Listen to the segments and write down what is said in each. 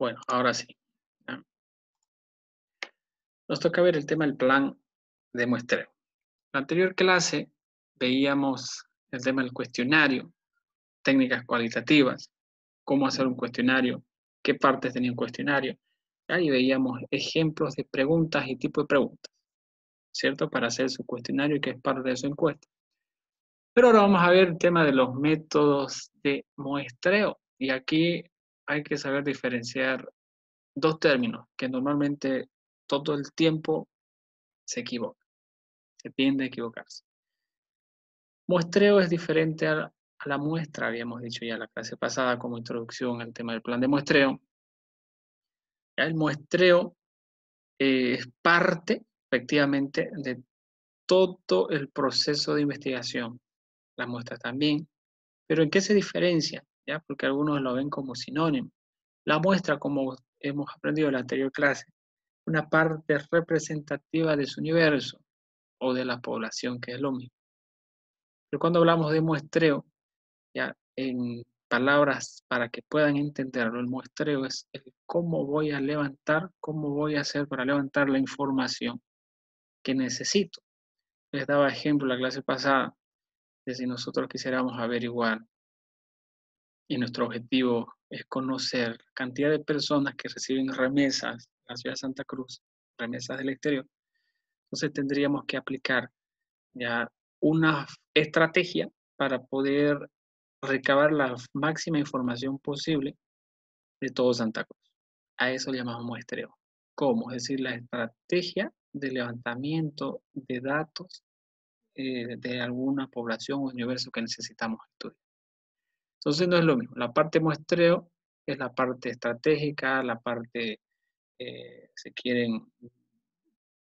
Bueno, ahora sí. ¿Ya? Nos toca ver el tema del plan de muestreo. En la anterior clase veíamos el tema del cuestionario, técnicas cualitativas, cómo hacer un cuestionario, qué partes tenía un cuestionario. Ahí veíamos ejemplos de preguntas y tipo de preguntas, ¿cierto? Para hacer su cuestionario, que es parte de su encuesta. Pero ahora vamos a ver el tema de los métodos de muestreo. Y aquí hay que saber diferenciar dos términos que normalmente todo el tiempo se equivocan, se tiende a equivocarse. Muestreo es diferente a la muestra, habíamos dicho ya en la clase pasada como introducción al tema del plan de muestreo. El muestreo es parte, efectivamente, de todo el proceso de investigación. La muestra también. Pero ¿en qué se diferencia? ¿Ya? Porque algunos lo ven como sinónimo. La muestra, como hemos aprendido en la anterior clase, una parte representativa de su universo o de la población, que es lo mismo. Pero cuando hablamos de muestreo, ya en palabras para que puedan entenderlo, el muestreo es el cómo voy a levantar, cómo voy a hacer para levantar la información que necesito. Les daba ejemplo la clase pasada de si nosotros quisiéramos averiguar y nuestro objetivo es conocer la cantidad de personas que reciben remesas en la ciudad de Santa Cruz, remesas del exterior. Entonces tendríamos que aplicar ya una estrategia para poder recabar la máxima información posible de todo Santa Cruz. A eso le llamamos muestreo. ¿Cómo? Es decir, la estrategia de levantamiento de datos de alguna población o universo que necesitamos estudiar. Entonces no es lo mismo. La parte muestreo es la parte estratégica, la parte, si quieren,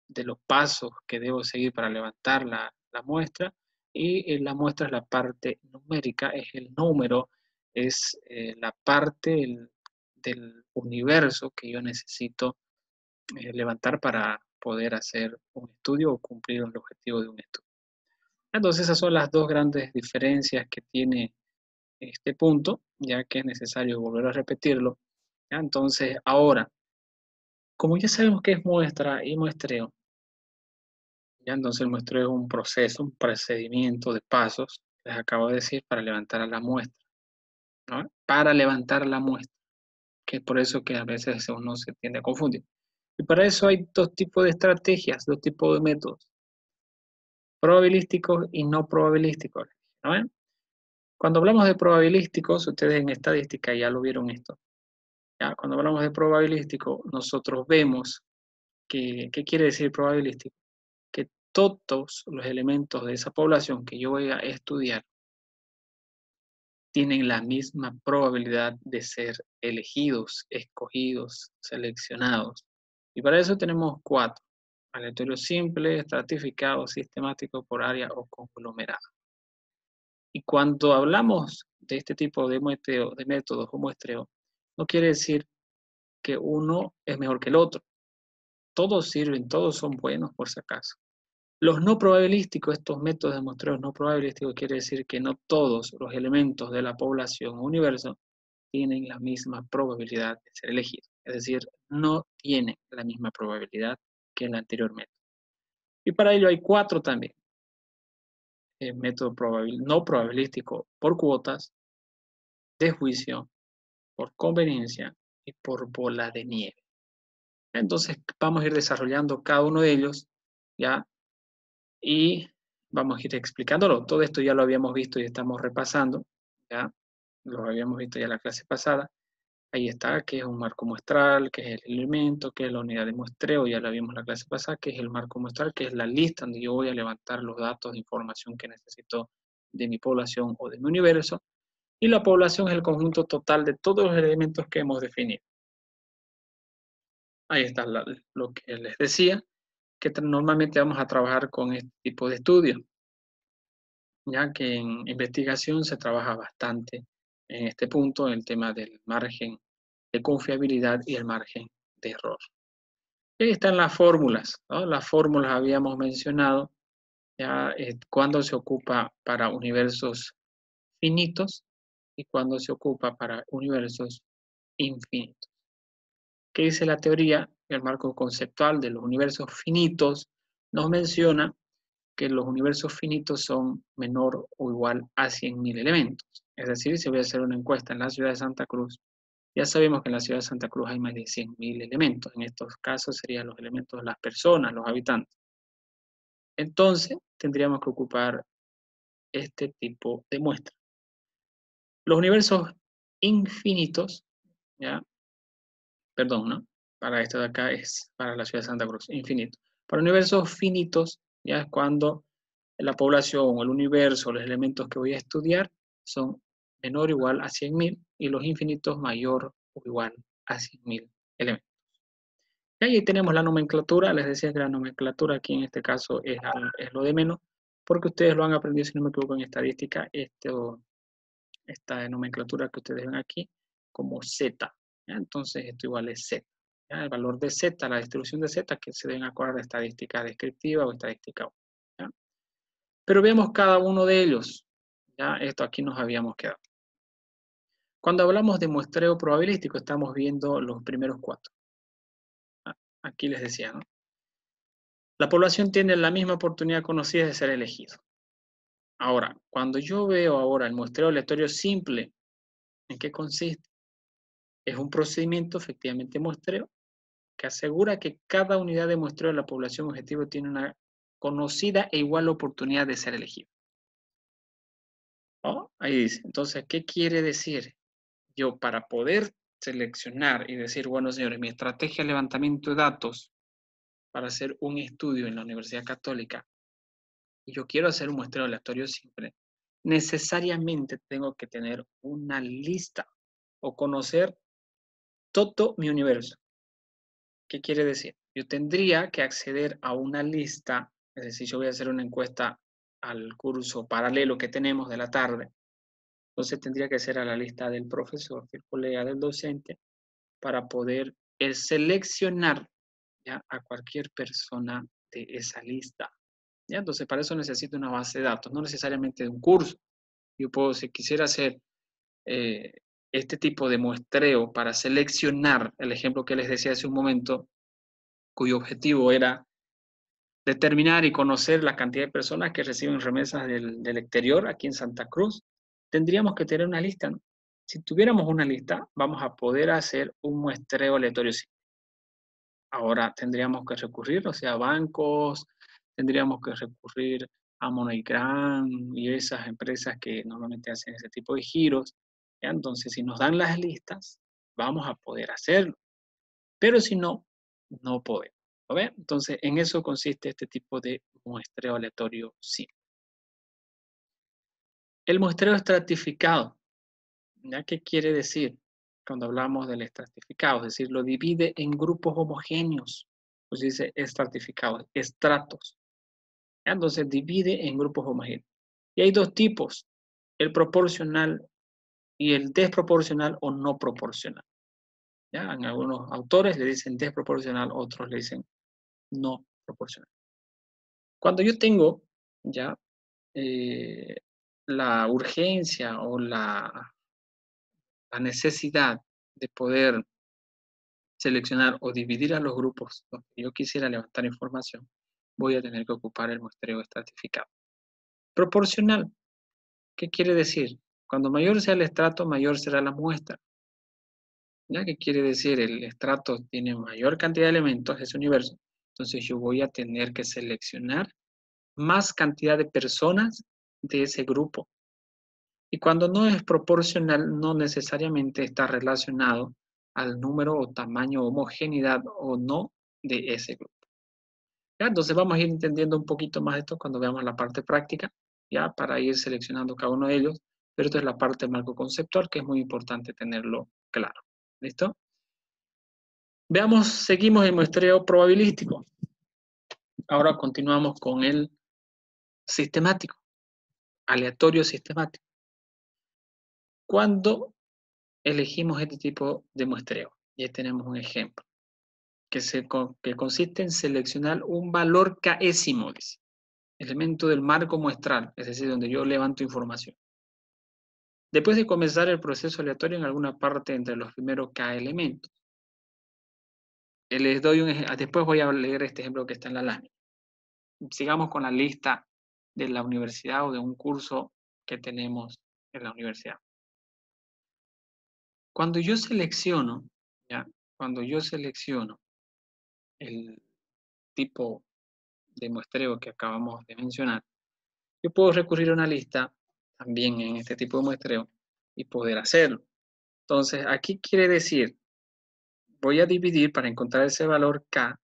de los pasos que debo seguir para levantar la muestra, y la muestra es la parte numérica, es el número, es la parte del universo que yo necesito levantar para poder hacer un estudio o cumplir el objetivo de un estudio. Entonces esas son las dos grandes diferencias que tiene este punto, ya que es necesario volver a repetirlo. ¿Ya? Entonces ahora, como ya sabemos qué es muestra y muestreo, ya entonces el muestreo es un proceso, un procedimiento de pasos, les acabo de decir, para levantar a la muestra, ¿no? Para levantar la muestra, que es por eso que a veces uno se tiende a confundir. Y para eso hay dos tipos de estrategias, dos tipos de métodos, probabilísticos y no probabilísticos, ¿no ven? Cuando hablamos de probabilísticos, ustedes en estadística ya lo vieron esto, ¿ya? Cuando hablamos de probabilístico, nosotros vemos que, ¿qué quiere decir probabilístico? Que todos los elementos de esa población que yo voy a estudiar tienen la misma probabilidad de ser elegidos, escogidos, seleccionados. Y para eso tenemos cuatro: aleatorio simple, estratificado, sistemático por área o conglomerado. Y cuando hablamos de este tipo de muestreo, de métodos o muestreo, no quiere decir que uno es mejor que el otro. Todos sirven, todos son buenos por si acaso. Los no probabilísticos, estos métodos de muestreo no probabilísticos, quiere decir que no todos los elementos de la población o universo tienen la misma probabilidad de ser elegidos. Es decir, no tienen la misma probabilidad que el anterior método. Y para ello hay cuatro también. El método no probabilístico por cuotas, de juicio, por conveniencia y por bola de nieve. Entonces vamos a ir desarrollando cada uno de ellos, ¿ya? Y vamos a ir explicándolo. Todo esto ya lo habíamos visto y estamos repasando, ¿ya? Lo habíamos visto ya en la clase pasada. Ahí está, que es un marco muestral, que es el elemento, que es la unidad de muestreo, ya la vimos en la clase pasada, que es el marco muestral, que es la lista donde yo voy a levantar los datos de información que necesito de mi población o de mi universo. Y la población es el conjunto total de todos los elementos que hemos definido. Ahí está lo que les decía, que normalmente vamos a trabajar con este tipo de estudio, ya que en investigación se trabaja bastante en este punto, en el tema del margen de confiabilidad y el margen de error. Y ahí están las fórmulas, ¿no? Las fórmulas habíamos mencionado ya cuando se ocupa para universos finitos y cuando se ocupa para universos infinitos. ¿Qué dice la teoría? El marco conceptual de los universos finitos nos menciona que los universos finitos son menor o igual a 100.000 elementos. Es decir, si voy a hacer una encuesta en la ciudad de Santa Cruz, ya sabemos que en la ciudad de Santa Cruz hay más de 100.000 elementos. En estos casos serían los elementos de las personas, los habitantes. Entonces, tendríamos que ocupar este tipo de muestra. Los universos infinitos, ¿ya? Perdón, ¿no? Para esto de acá es para la ciudad de Santa Cruz, infinito. Para universos finitos, ya es cuando la población o el universo, los elementos que voy a estudiar son menor o igual a 100.000 y los infinitos mayor o igual a 100.000 elementos. Y ahí tenemos la nomenclatura, les decía que la nomenclatura aquí en este caso es lo de menos, porque ustedes lo han aprendido, si no me equivoco, en estadística, esta nomenclatura que ustedes ven aquí, como Z. ¿Ya? Entonces esto igual es Z. ¿Ya? El valor de Z, la distribución de Z, que se deben acordar de estadística descriptiva o estadística 1. ¿Ya? Pero vemos cada uno de ellos. ¿Ya? Esto aquí nos habíamos quedado. Cuando hablamos de muestreo probabilístico, estamos viendo los primeros 4. Aquí les decía, ¿no? La población tiene la misma oportunidad conocida de ser elegido. Ahora, cuando yo veo ahora el muestreo aleatorio simple, ¿en qué consiste? Es un procedimiento efectivamente muestreo que asegura que cada unidad de muestreo de la población objetivo tiene una conocida e igual oportunidad de ser elegido. ¿Oh? Ahí dice. Entonces, ¿qué quiere decir? Yo para poder seleccionar y decir, bueno, señores, mi estrategia de levantamiento de datos para hacer un estudio en la Universidad Católica, y yo quiero hacer un muestreo aleatorio simple, necesariamente tengo que tener una lista o conocer todo mi universo. ¿Qué quiere decir? Yo tendría que acceder a una lista, es decir, yo voy a hacer una encuesta al curso paralelo que tenemos de la tarde, entonces tendría que ser a la lista del profesor, del colega, del docente, para poder seleccionar, ¿ya?, a cualquier persona de esa lista. ¿Ya? Entonces, para eso necesito una base de datos, no necesariamente de un curso. Yo puedo, si quisiera hacer este tipo de muestreo para seleccionar, el ejemplo que les decía hace un momento, cuyo objetivo era determinar y conocer la cantidad de personas que reciben remesas del exterior aquí en Santa Cruz, tendríamos que tener una lista, ¿no? Si tuviéramos una lista, vamos a poder hacer un muestreo aleatorio. Ahora tendríamos que recurrir, o sea, a bancos, tendríamos que recurrir a MoneyGram y esas empresas que normalmente hacen ese tipo de giros. ¿Ya? Entonces, si nos dan las listas, vamos a poder hacerlo. Pero si no, no podemos. ¿Lo ven? Entonces, en eso consiste este tipo de muestreo aleatorio simple. El muestreo estratificado, ¿ya? ¿Qué quiere decir cuando hablamos del estratificado? Es decir, lo divide en grupos homogéneos. Pues dice estratificado, estratos. ¿Ya? Entonces, divide en grupos homogéneos. Y hay dos tipos, el proporcional y el desproporcional o no proporcional. ¿Ya? En algunos autores le dicen desproporcional, otros le dicen no proporcional. Cuando yo tengo ya la urgencia o la necesidad de poder seleccionar o dividir a los grupos donde yo quisiera levantar información, voy a tener que ocupar el muestreo estratificado. Proporcional, ¿qué quiere decir? Cuando mayor sea el estrato, mayor será la muestra. ¿Ya? ¿Qué quiere decir? El estrato tiene mayor cantidad de elementos, ese universo, entonces yo voy a tener que seleccionar más cantidad de personas de ese grupo. Y cuando no es proporcional, no necesariamente está relacionado al número o tamaño, homogeneidad o no de ese grupo. ¿Ya? Entonces vamos a ir entendiendo un poquito más esto cuando veamos la parte práctica, ya para ir seleccionando cada uno de ellos, pero esto es la parte del marco conceptual que es muy importante tenerlo claro. ¿Listo? Veamos, seguimos el muestreo probabilístico. Ahora continuamos con el sistemático, aleatorio sistemático. ¿Cuándo elegimos este tipo de muestreo? Ya tenemos un ejemplo, que consiste en seleccionar un valor késimo, dice, elemento del marco muestral, es decir, donde yo levanto información. Después de comenzar el proceso aleatorio en alguna parte entre los primeros k elementos. Les doy después voy a leer este ejemplo que está en la lámina. Sigamos con la lista de la universidad o de un curso que tenemos en la universidad. Cuando yo selecciono, ¿ya? Cuando yo selecciono el tipo de muestreo que acabamos de mencionar, yo puedo recurrir a una lista también en este tipo de muestreo y poder hacerlo. Entonces, aquí quiere decir, voy a dividir para encontrar ese valor K,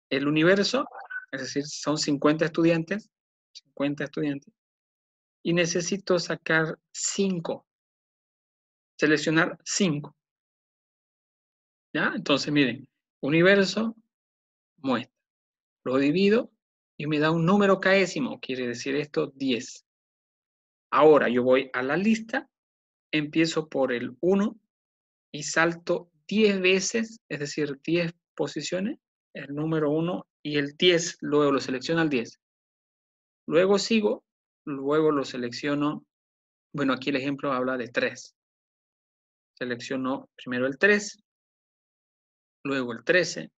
el universo, es decir, son 50 estudiantes, y necesito sacar 5, seleccionar 5, ¿ya? Entonces, miren, universo, muestra, lo divido y me da un número késimo, quiere decir esto 10. Ahora yo voy a la lista, empiezo por el 1 y salto 10 veces, es decir, 10 posiciones, el número 1 y el 10, luego lo selecciono al 10. Luego sigo, luego lo selecciono, bueno, aquí el ejemplo habla de 3. Selecciono primero el 3, luego el 13,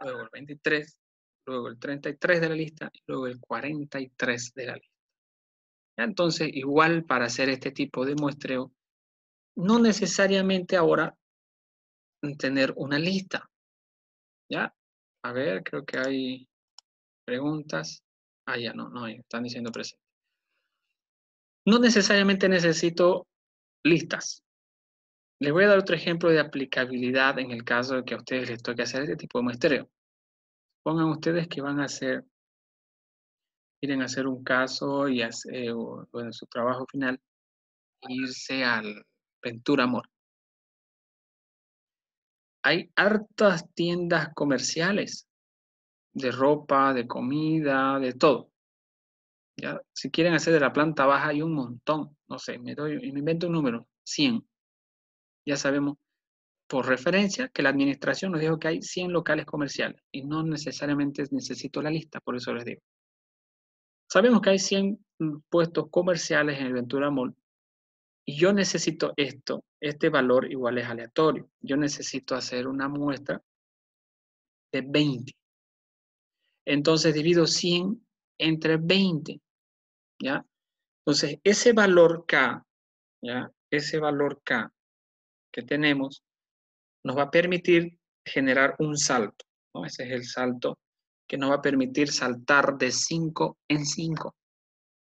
luego el 23, luego el 33 de la lista y luego el 43 de la lista. ¿Ya? Entonces, igual para hacer este tipo de muestreo, no necesariamente ahora tener una lista. ¿Ya? A ver, creo que hay preguntas. Ah, ya no hay, están diciendo presente. No necesariamente necesito listas. Les voy a dar otro ejemplo de aplicabilidad en el caso de que a ustedes les toque hacer este tipo de muestreo. Pongan ustedes que quieren hacer un caso y en su trabajo final, irse al Ventura Amor. Hay hartas tiendas comerciales de ropa, de comida, de todo. ¿Ya? Si quieren hacer de la planta baja hay un montón, no sé, me invento un número, 100. Ya sabemos por referencia que la administración nos dijo que hay 100 locales comerciales y no necesariamente necesito la lista, por eso les digo. Sabemos que hay 100 puestos comerciales en el Ventura Mall y yo necesito este valor igual es aleatorio. Yo necesito hacer una muestra de 20. Entonces divido 100 entre 20, ¿ya? Entonces ese valor K, ¿ya? Ese valor K que tenemos nos va a permitir generar un salto, ¿no? Ese es el salto que nos va a permitir saltar de 5 en 5.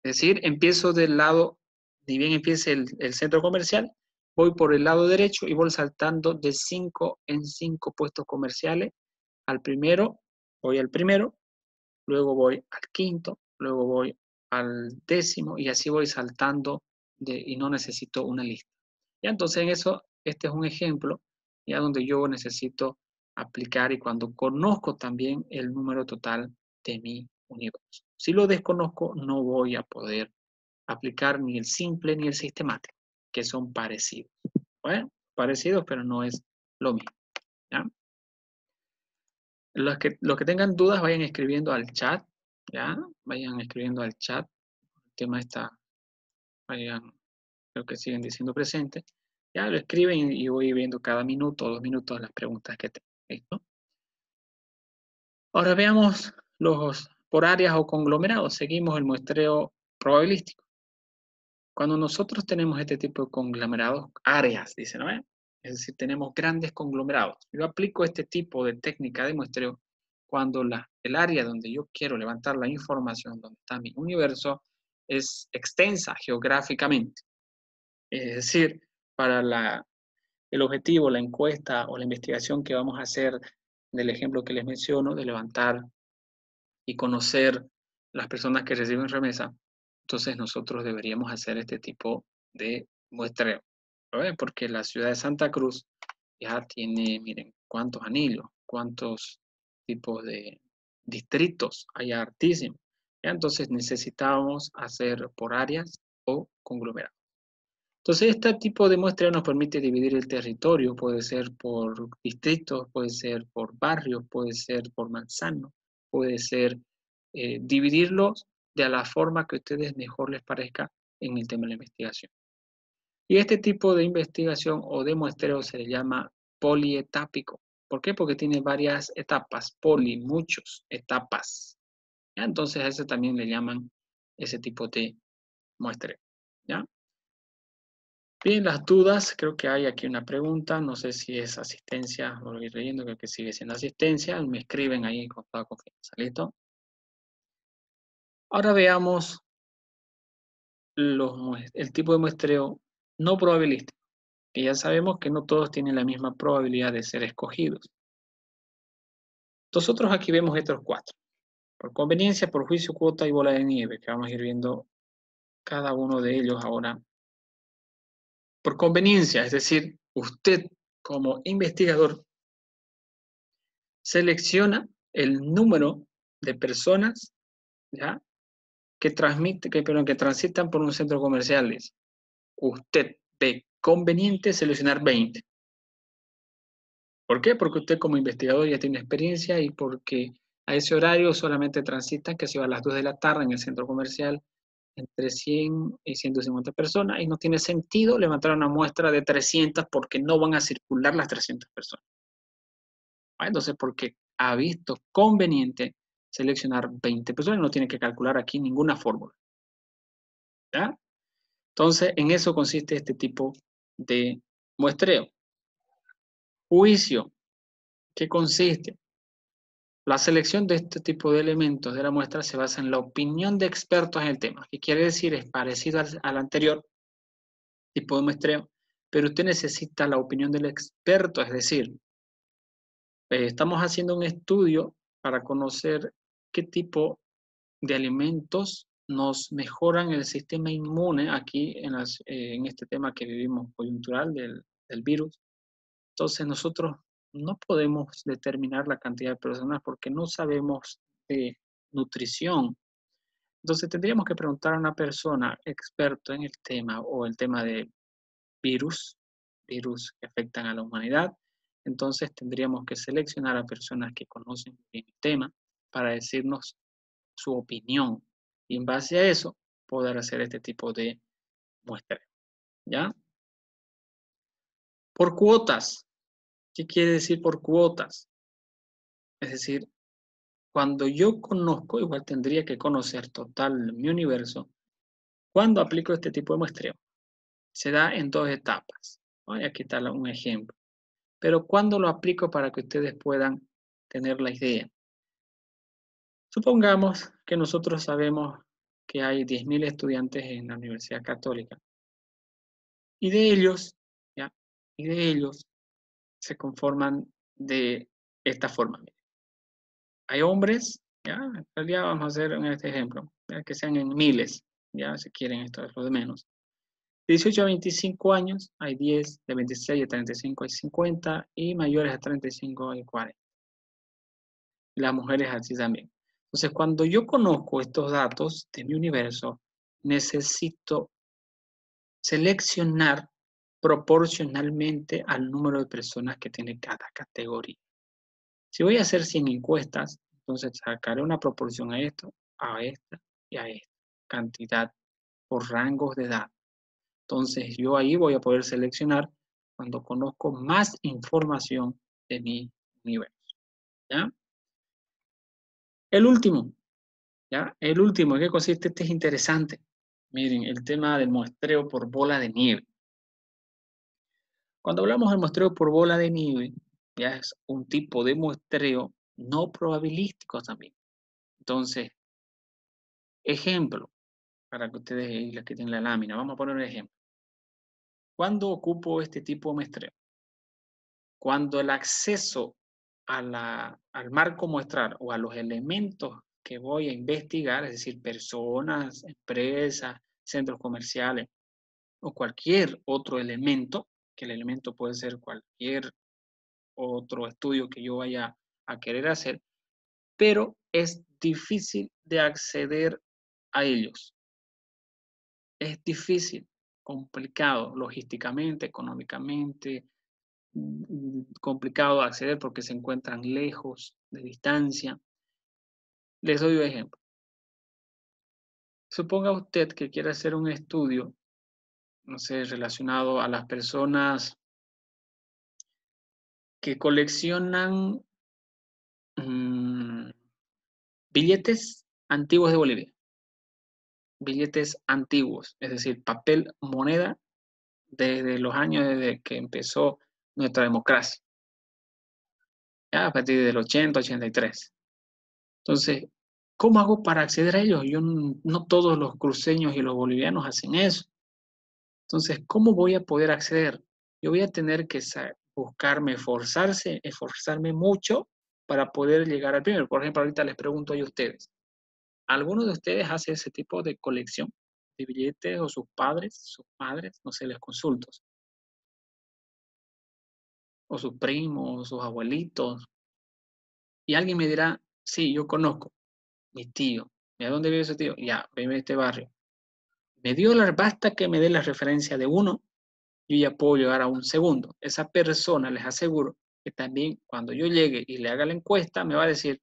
Es decir, empiezo del lado, ni bien empiece el centro comercial, voy por el lado derecho y voy saltando de 5 en 5 puestos comerciales. Voy al primero, luego voy al quinto, luego voy al 10º y así voy saltando y no necesito una lista. Ya, entonces en eso, este es un ejemplo ya donde yo necesito aplicar y cuando conozco también el número total de mi universo. Si lo desconozco, no voy a poder aplicar ni el simple ni el sistemático, que son parecidos. Bueno, parecidos, pero no es lo mismo. ¿Ya? Los que tengan dudas vayan escribiendo al chat, ¿ya? Vayan escribiendo al chat. El tema está, creo que siguen diciendo presente. Ya lo escriben y voy viendo cada minuto o 2 minutos las preguntas que tengo. ¿Listo? Ahora veamos los por áreas o conglomerados. Seguimos el muestreo probabilístico. Cuando nosotros tenemos este tipo de conglomerados, áreas, dicen, ¿no? Es decir, tenemos grandes conglomerados. Yo aplico este tipo de técnica de muestreo cuando el área donde yo quiero levantar la información, donde está mi universo, es extensa geográficamente. Es decir, para el objetivo, la encuesta o la investigación que vamos a hacer del ejemplo que les menciono, de levantar y conocer las personas que reciben remesa, entonces nosotros deberíamos hacer este tipo de muestreo. ¿Ve? Porque la ciudad de Santa Cruz ya tiene, miren, cuántos anillos, cuántos tipos de distritos, hay hartísimos. ¿Ya? Entonces necesitamos hacer por áreas o conglomerados. Entonces, este tipo de muestreo nos permite dividir el territorio, puede ser por distritos, puede ser por barrios, puede ser por manzanos, puede ser dividirlos de la forma que a ustedes mejor les parezca en el tema de la investigación. Y este tipo de investigación o de muestreo se le llama polietápico. ¿Por qué? Porque tiene varias etapas, poli, muchos, etapas. ¿Ya? Entonces a ese también le llaman ese tipo de muestreo. ¿Ya? Bien, las dudas, creo que hay aquí una pregunta, no sé si es asistencia, lo voy leyendo, creo que sigue siendo asistencia, me escriben ahí con toda confianza, ¿listo? Ahora veamos el tipo de muestreo no probabilístico, que ya sabemos que no todos tienen la misma probabilidad de ser escogidos. Nosotros aquí vemos estos cuatro, por conveniencia, por juicio, cuota y bola de nieve, que vamos a ir viendo cada uno de ellos ahora. Por conveniencia, es decir, usted como investigador selecciona el número de personas, ¿ya? que transitan por un centro comercial. Usted ve conveniente seleccionar 20. ¿Por qué? Porque usted como investigador ya tiene experiencia y porque a ese horario solamente transitan, que se va a las 2 de la tarde en el centro comercial, entre 100 y 150 personas, y no tiene sentido levantar una muestra de 300 porque no van a circular las 300 personas. Entonces, porque ha visto conveniente seleccionar 20 personas, no tiene que calcular aquí ninguna fórmula. ¿Ya? Entonces, en eso consiste este tipo de muestreo. Juicio, ¿qué consiste? La selección de este tipo de elementos de la muestra se basa en la opinión de expertos en el tema. ¿Qué quiere decir? Es parecido al anterior tipo de muestreo, pero usted necesita la opinión del experto, es decir, estamos haciendo un estudio para conocer qué tipo de alimentos nos mejoran el sistema inmune aquí en este tema que vivimos coyuntural del virus. Entonces nosotros no podemos determinar la cantidad de personas porque no sabemos de nutrición. Entonces tendríamos que preguntar a una persona experta en el tema o el tema de virus que afectan a la humanidad. Entonces tendríamos que seleccionar a personas que conocen bien el tema para decirnos su opinión y en base a eso poder hacer este tipo de muestreo. ¿Ya? Por cuotas. ¿Qué quiere decir por cuotas? Es decir, cuando yo conozco, igual tendría que conocer total mi universo, cuando aplico este tipo de muestreo. Se da en dos etapas. Voy a quitarle un ejemplo. Pero ¿cuándo lo aplico para que ustedes puedan tener la idea? Supongamos que nosotros sabemos que hay 10.000 estudiantes en la Universidad Católica y de ellos, ¿ya? Y de ellos se conforman de esta forma. Hay hombres, ¿ya? En realidad vamos a hacer en este ejemplo, ¿ya? Que sean en miles, ya si quieren esto es lo de menos. De 18 a 25 años hay 10, de 26 a 35 hay 50 y mayores a 35 hay 40. Y las mujeres así también. Entonces, cuando yo conozco estos datos de mi universo, necesito seleccionar proporcionalmente al número de personas que tiene cada categoría. Si voy a hacer 100 encuestas, entonces sacaré una proporción a esto, a esta y a esta cantidad por rangos de edad. Entonces yo ahí voy a poder seleccionar cuando conozco más información de mi universo. ¿Ya? El último, ¿ya? El último, ¿en qué consiste? Este es interesante. Miren, el tema del muestreo por bola de nieve. Cuando hablamos del muestreo por bola de nieve, ya es un tipo de muestreo no probabilístico también. Entonces, ejemplo, para que ustedes les quiten la lámina, vamos a poner un ejemplo. ¿Cuándo ocupo este tipo de muestreo? Cuando el acceso al marco muestral o a los elementos que voy a investigar, es decir, personas, empresas, centros comerciales o cualquier otro elemento, que el elemento puede ser cualquier otro estudio que yo vaya a querer hacer, pero es difícil de acceder a ellos. Es difícil, complicado, logísticamente, económicamente, complicado de acceder porque se encuentran lejos de distancia. Les doy un ejemplo. Suponga usted que quiere hacer un estudio, no sé, relacionado a las personas que coleccionan billetes antiguos de Bolivia. Billetes antiguos, es decir, papel, moneda, desde los años desde que empezó nuestra democracia, ya a partir del 80, 83. Entonces, ¿cómo hago para acceder a ellos? No todos los cruceños y los bolivianos hacen eso. Entonces, ¿cómo voy a poder acceder? Yo voy a tener que buscarme, esforzarme mucho para poder llegar al primero. Por ejemplo, ahorita les pregunto a ustedes, ¿alguno de ustedes hace ese tipo de colección de billetes o sus padres, sus madres? No sé, les consulto. O sus primos, o sus abuelitos. Y alguien me dirá, sí, yo conozco, mi tío. ¿Y a dónde vive ese tío? Ya, vive en este barrio. Basta que me dé la referencia de uno, yo ya puedo llegar a un segundo. Esa persona, les aseguro, que también cuando yo llegue y le haga la encuesta, me va a decir,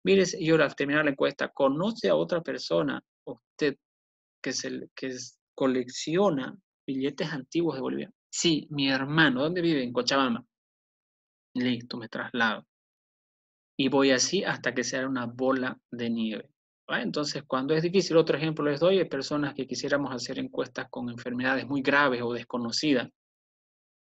mire, yo al terminar la encuesta, ¿conoce a otra persona, usted, colecciona billetes antiguos de Bolivia? Sí, mi hermano. ¿Dónde vive? En Cochabamba. Listo, me traslado. Y voy así hasta que sea una bola de nieve. ¿Va? Entonces, cuando es difícil, otro ejemplo les doy, hay personas que quisiéramos hacer encuestas con enfermedades muy graves o desconocidas.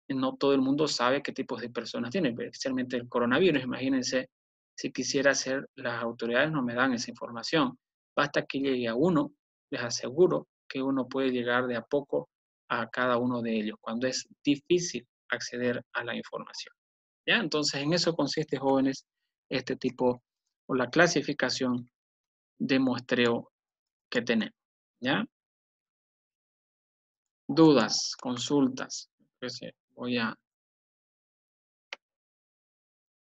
No todo el mundo sabe qué tipos de personas tienen, especialmente el coronavirus. Imagínense, si quisiera hacer, las autoridades no me dan esa información. Basta que llegue a uno, les aseguro que uno puede llegar de a poco a cada uno de ellos, cuando es difícil acceder a la información. ¿Ya? Entonces, en eso consiste, jóvenes, este tipo o la clasificación de muestreo que tenemos. ¿Ya? Dudas, consultas. Voy a